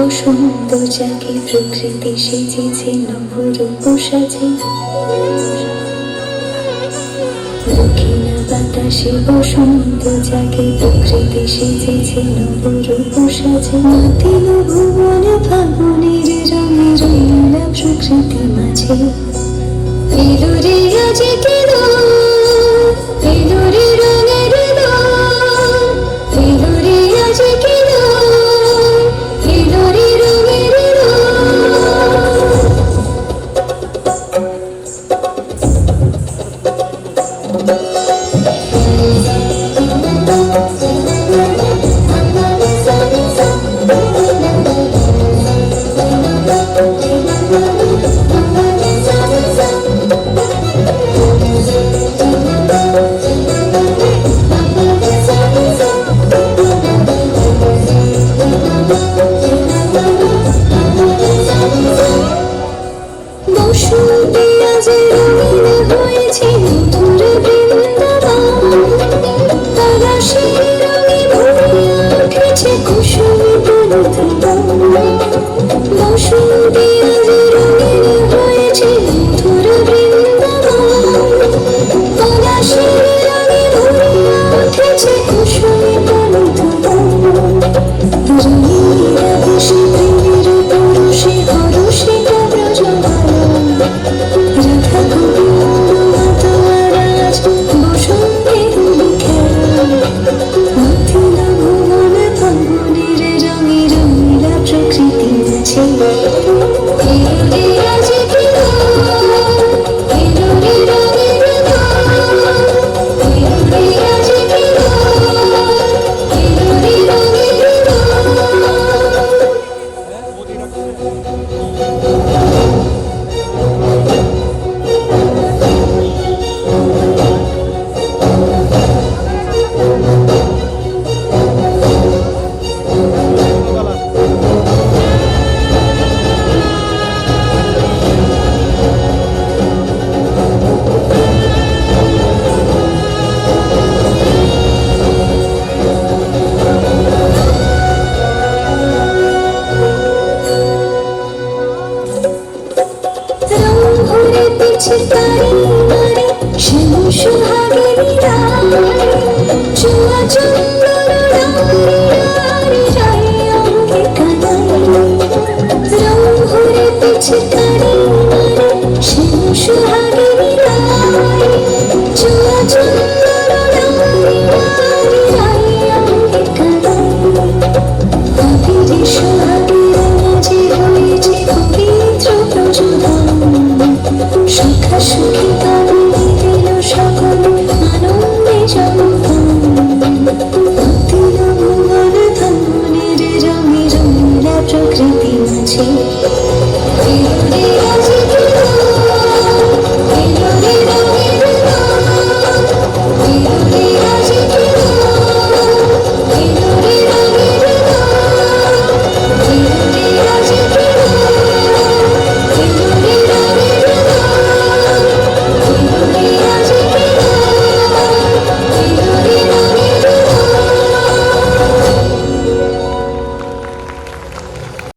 বসন্ত জাগে প্রকৃতি সেজেছে নবরূপ সাজে দক্ষিণা বাতাসে বসন্ত জাগে প্রকৃতি সেজেছে নবরূপ সাজে মাতিল ভুবন ফাগুনের রঙে রঙিলা প্রকৃতি মাঝে এলো রে আজ কি দোল এলো রে রঙের দোল এলো রে আজ কি দোল এলো রে রঙের বসন্তে আজ রঙিন হয়েছে মধুর বৃন্দাবন আকাশের রঙে ভরিয়া উঠেছে কুসুমে পুলক বন বসন্তে আজ রঙিন হয়েছে মধুর বৃন্দাবন আকাশের রঙে ভরিয়া উঠেছে কুসুমে পুলক বন রঙিন আকাশে প্রেমের পরশে হরষে রাধা গোবিন্দ মাতারাজ বসন্তে হোলি খেলা মাতিল ভুবন ফাগুনের রঙে রঙিলা প্রকৃতি আছে এলো রে আজ কি দোল এলো রে রঙের দোল এলো রে আজ কি দোল এলো রে রঙের দোল চিতারি মারে শ্যাম সুহাগেরি রায় চুয়া চন্দন রায় রায় অঙ্গে কানাই রং ভরে চিতারি মারে শ্যাম সুহাগেরি রায় চুয়া চন্দন রায় অঙ্গে কানাই আবিরে সোহাগের মাঝে হয়েছে পবিত্র প্রযোজন সুখা সুখী কারণে দিল সকল আনন্দে জনগণ মাতিল ভুবন ফাগুনের রঙে রঙিলা প্রকৃতি মাঝে